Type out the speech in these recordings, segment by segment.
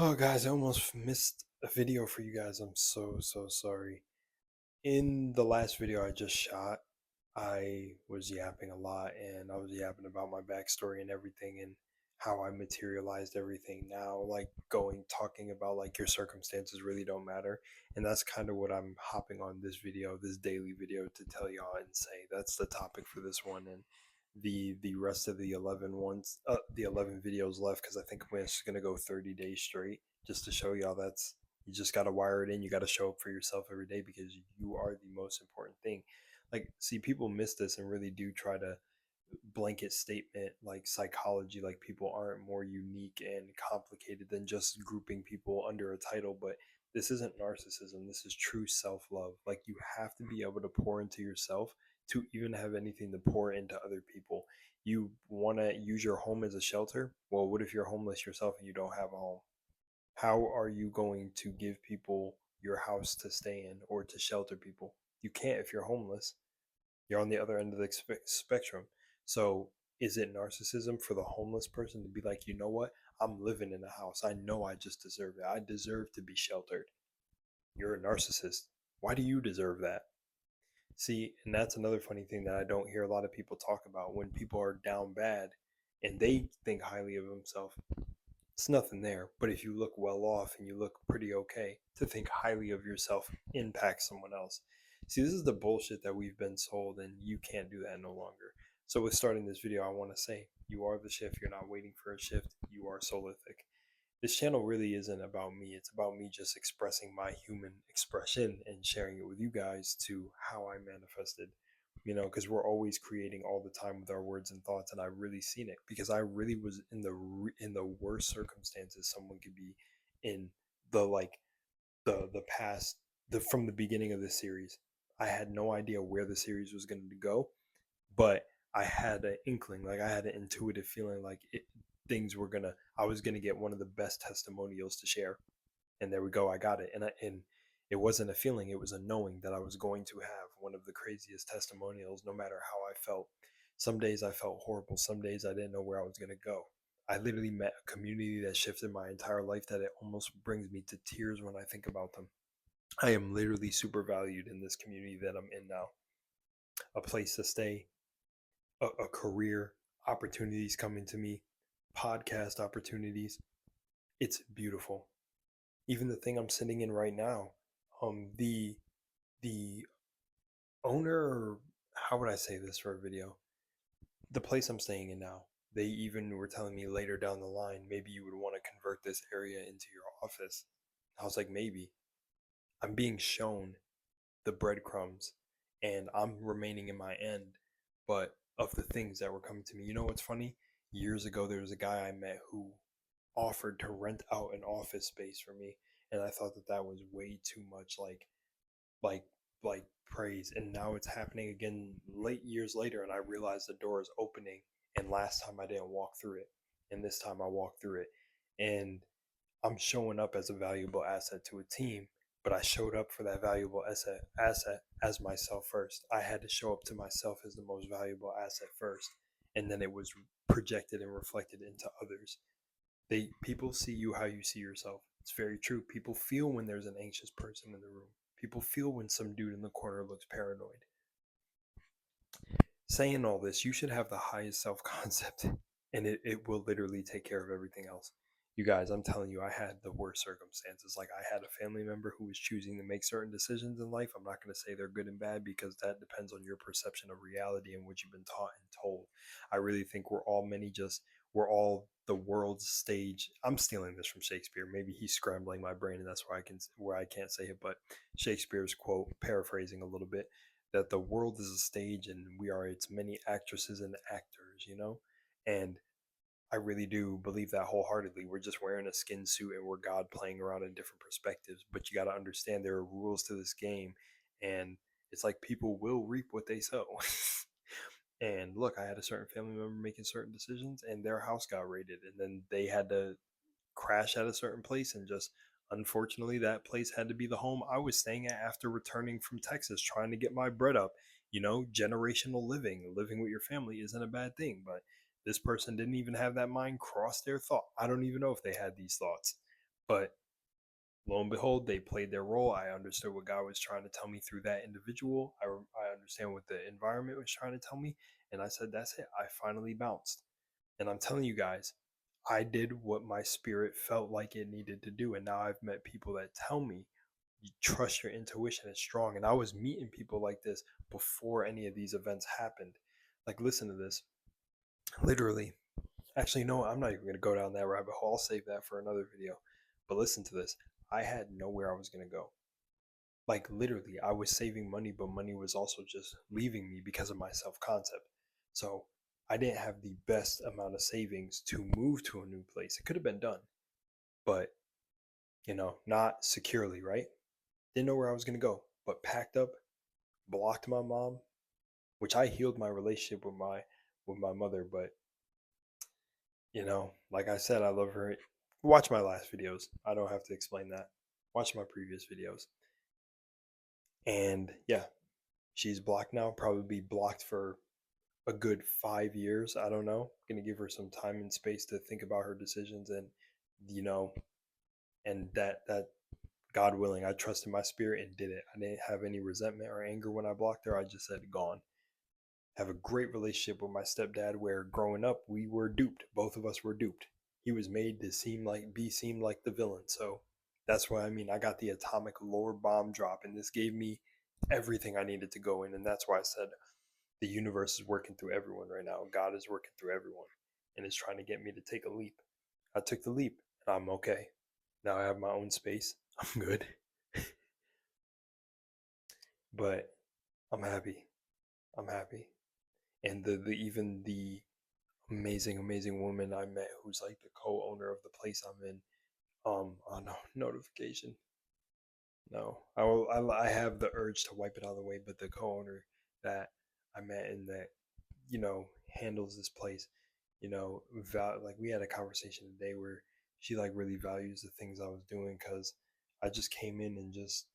Oh, guys, I almost missed a video for you guys. I'm so sorry. In the last video I just shot, I was yapping a lot and I was yapping about my backstory and everything and how I materialized everything now, like talking about like your circumstances really don't matter. And that's kind of what I'm hopping on this video, this daily video to tell y'all and say that's the topic for this one. And the rest of the 11 videos left, because I think we're just gonna go 30 days straight just to show y'all that's you just got to wire it in. You got to show up for yourself every day because you are the most important thing. Like, see, people miss this and really do try to blanket statement like psychology, like people aren't more unique and complicated than just grouping people under a title. But this isn't narcissism. This is true self love. Like, you have to be able to pour into yourself to even have anything to pour into other people. You want to use your home as a shelter? Well, what if you're homeless yourself and you don't have a home? How are you going to give people your house to stay in or to shelter people? You can't if you're homeless. You're on the other end of the spectrum. So, is it narcissism for the homeless person to be like, you know what? I'm living in a house. I know I just deserve it. I deserve to be sheltered. You're a narcissist. Why do you deserve that? See, and that's another funny thing that I don't hear a lot of people talk about when people are down bad and they think highly of themselves. It's nothing there. But if you look well off and you look pretty okay, to think highly of yourself impacts someone else. See, this is the bullshit that we've been sold, and you can't do that no longer. So, with starting this video, I want to say you are the shift. You're not waiting for a shift. You are Solithic. This channel really isn't about me. It's about me just expressing my human expression and sharing it with you guys to how I manifested. Because we're always creating all the time with our words and thoughts, and I really seen it because I really was in the worst circumstances someone could be in the like the past the from the beginning of the series. I had no idea where the series was going to go, but I had an inkling, like I had an intuitive feeling, like I was gonna get one of the best testimonials to share, and there we go, I got it, and it wasn't a feeling, it was a knowing that I was going to have one of the craziest testimonials, no matter how I felt. Some days I felt horrible. Some days I didn't know where I was gonna go. I literally met a community that shifted my entire life that it almost brings me to tears when I think about them. I am literally super valued in this community that I'm in now. A place to stay, a career, opportunities coming to me, podcast opportunities. It's beautiful. Even the thing I'm sitting in right now, the the owner, how would I say this for a video? The place I'm staying in now, they even were telling me later down the line, maybe you would want to convert this area into your office. I was like, maybe. I'm being shown the breadcrumbs and I'm remaining in my end, but of the things that were coming to me. You know what's funny? Years ago, there was a guy I met who offered to rent out an office space for me, and I thought that that was way too much like like praise. And now it's happening again late years later, and I realize the door is opening. And last time I didn't walk through it, and this time I walked through it, and I'm showing up as a valuable asset to a team, but I showed up for that valuable asset as myself first. I had to show up to myself as the most valuable asset first, and then it was projected and reflected into others. People see you how you see yourself. It's very true. People feel when there's an anxious person in the room. People feel when some dude in the corner looks paranoid. Saying all this, you should have the highest self concept, and it will literally take care of everything else. You guys, I'm telling you, I had the worst circumstances. Like, I had a family member who was choosing to make certain decisions in life. I'm not going to say they're good and bad because that depends on your perception of reality and what you've been taught and told. I really think we're all the world's stage. I'm stealing this from Shakespeare. Maybe he's scrambling my brain, and that's where I can't say it. But Shakespeare's quote, paraphrasing a little bit, that the world is a stage and we are its many actresses and actors. And I really do believe that wholeheartedly. We're just wearing a skin suit and we're God playing around in different perspectives. But you got to understand there are rules to this game, and it's like people will reap what they sow. And look, I had a certain family member making certain decisions, and their house got raided, and then they had to crash at a certain place, and just unfortunately that place had to be the home I was staying at after returning from Texas trying to get my bread up. Generational living with your family isn't a bad thing, but this person didn't even have that mind cross their thought. I don't even know if they had these thoughts, But lo and behold, they played their role. I understood what God was trying to tell me through that individual. I understand what the environment was trying to tell me. And I said, that's it. I finally bounced. And I'm telling you guys, I did what my spirit felt like it needed to do. And now I've met people that tell me, you trust your intuition, it's strong. And I was meeting people like this before any of these events happened. Like, listen to this. Literally, actually, no, I'm not even going to go down that rabbit hole. I'll save that for another video. But listen to this. I had nowhere I was going to go. Like, literally, I was saving money, but money was also just leaving me because of my self concept. So I didn't have the best amount of savings to move to a new place. It could have been done, but not securely, right? Didn't know where I was going to go, but packed up, blocked my mom, which I healed my relationship with my mother, but like I said, I love her. Watch my last videos. I don't have to explain that. Watch my previous videos. And yeah, she's blocked now. Probably be blocked for a good 5 years. I don't know. I'm gonna give her some time and space to think about her decisions, and you know, and that God willing, I trusted my spirit and did it. I didn't have any resentment or anger when I blocked her. I just said gone. Have a great relationship with my stepdad where growing up we were duped. Both of us were duped. He was made to seem like the villain. So that's what I mean. I got the atomic lore bomb drop, and this gave me everything I needed to go in. And that's why I said the universe is working through everyone right now. God is working through everyone and is trying to get me to take a leap. I took the leap and I'm okay. Now I have my own space. I'm good. But I'm happy. I'm happy. And the even the amazing woman I met who's like the co-owner of the place I'm in. Oh no, notification. No, I have the urge to wipe it out of the way, but the co-owner that I met and that handles this place, like we had a conversation today where she like really values the things I was doing because I just came in and just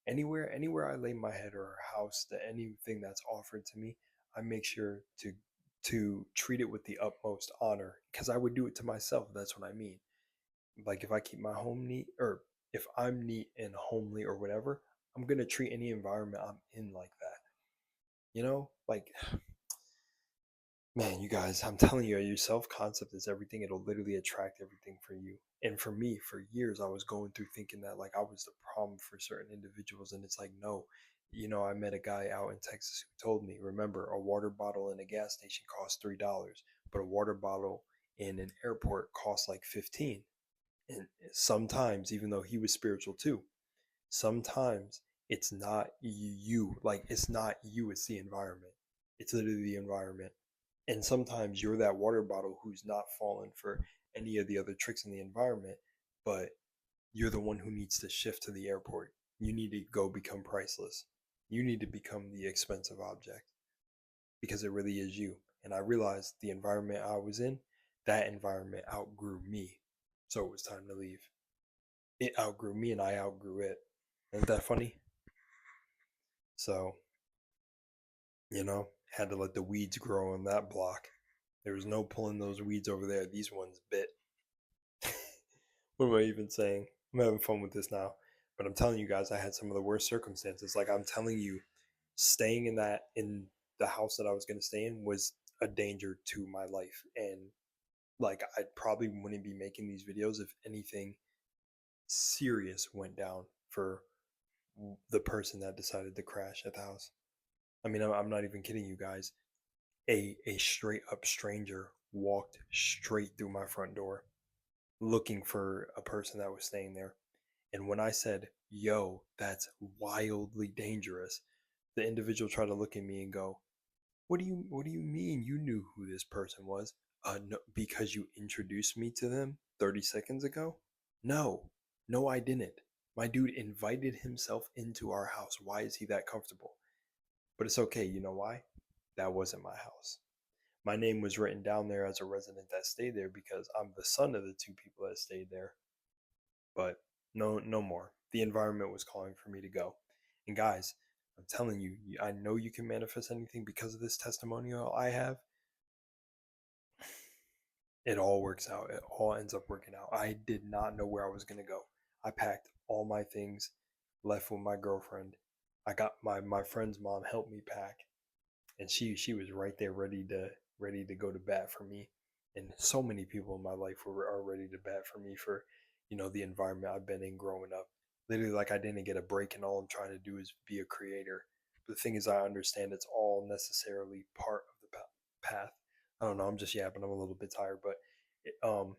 anywhere I lay my head or a house, that anything that's offered to me, I make sure to treat it with the utmost honor because I would do it to myself. That's what I mean. Like if I keep my home neat, or if I'm neat and homely or whatever, I'm gonna treat any environment I'm in like that. Like, man, you guys, I'm telling you, your self concept is everything. It'll literally attract everything for you. And for me, for years, I was going through thinking that like I was the problem for certain individuals, and it's like no. I met a guy out in Texas who told me, remember, a water bottle in a gas station costs $3, but a water bottle in an airport costs like 15. And sometimes, even though he was spiritual too, sometimes it's not you. Like it's not you, it's the environment. It's literally the environment. And sometimes you're that water bottle who's not falling for any of the other tricks in the environment, but you're the one who needs to shift to the airport. You need to go become priceless. You need to become the expensive object because it really is you. And I realized the environment I was in, that environment outgrew me. So it was time to leave. It outgrew me and I outgrew it. Isn't that funny? So, had to let the weeds grow on that block. There was no pulling those weeds over there. These ones bit. What am I even saying? I'm having fun with this now. But I'm telling you guys, I had some of the worst circumstances. Like I'm telling you, staying in the house that I was gonna stay in was a danger to my life. And like I probably wouldn't be making these videos if anything serious went down for the person that decided to crash at the house. I mean, I'm not even kidding you guys. A straight up stranger walked straight through my front door looking for a person that was staying there. And when I said, yo, that's wildly dangerous, the individual tried to look at me and go, what do you mean you knew who this person was? No, because you introduced me to them 30 seconds ago? No. No, I didn't. My dude invited himself into our house. Why is he that comfortable? But it's okay, you know why? That wasn't my house. My name was written down there as a resident that stayed there because I'm the son of the two people that stayed there. But no more. The environment was calling for me to go. And guys, I'm telling you, I know you can manifest anything because of this testimonial I have. it all works out. It all ends up working out. I did not know where I was going to go. I packed all my things, left with my girlfriend. I got my friend's mom helped me pack, and she was right there ready to go to bat for me. And so many people in my life are ready to bat for me for, the environment I've been in growing up. Literally, like, I didn't get a break, and all I'm trying to do is be a creator. But the thing is, I understand it's all necessarily part of the path. I don't know, I'm just yapping, I'm a little bit tired, but it, I'm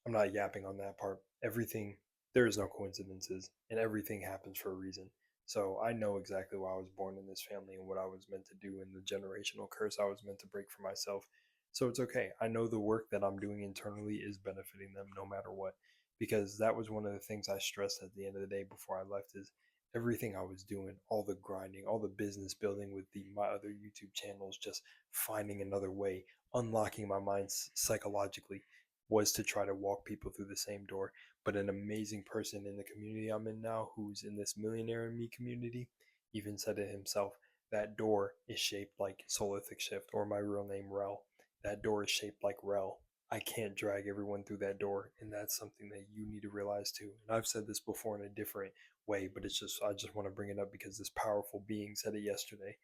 not yapping on that part. Everything, there is no coincidences, and everything happens for a reason. So I know exactly why I was born in this family and what I was meant to do, and the generational curse I was meant to break for myself. So it's okay. I know the work that I'm doing internally is benefiting them no matter what. Because that was one of the things I stressed at the end of the day before I left, is everything I was doing, all the grinding, all the business building with my other YouTube channels, just finding another way, unlocking my mind psychologically, was to try to walk people through the same door. But an amazing person in the community I'm in now, who's in this Millionaire in Me community, even said it himself. That door is shaped like Solithic Shift, or my real name, Rel. That door is shaped like Rel. I can't drag everyone through that door, and that's something that you need to realize too. And I've said this before in a different way, but I just want to bring it up because this powerful being said it yesterday.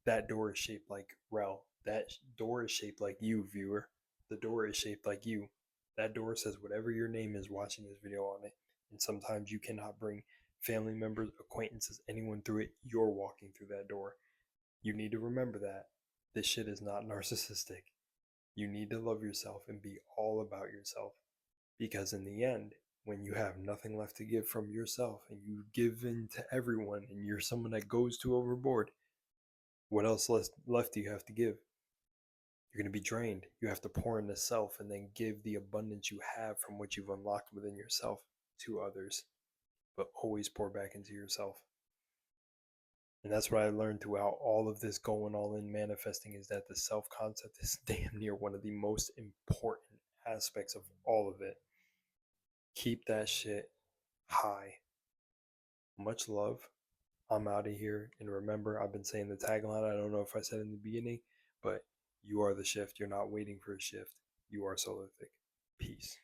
That door is shaped like Rel. That door is shaped like you, viewer. The door is shaped like you. That door says whatever your name is watching this video on it. And sometimes you cannot bring family members, acquaintances, anyone through it. You're walking through that door. You need to remember that. This shit is not narcissistic. You need to love yourself and be all about yourself. Because in the end, when you have nothing left to give from yourself and you give in to everyone and you're someone that goes too overboard, what else left do you have to give? You're going to be drained. You have to pour into self and then give the abundance you have from what you've unlocked within yourself to others. But always pour back into yourself. And that's what I learned throughout all of this going all in manifesting, is that the self concept is damn near one of the most important aspects of all of it. Keep that shit high. Much love. I'm out of here. And remember, I've been saying the tagline. I don't know if I said it in the beginning, but you are the shift. You're not waiting for a shift. You are Solithic. Peace.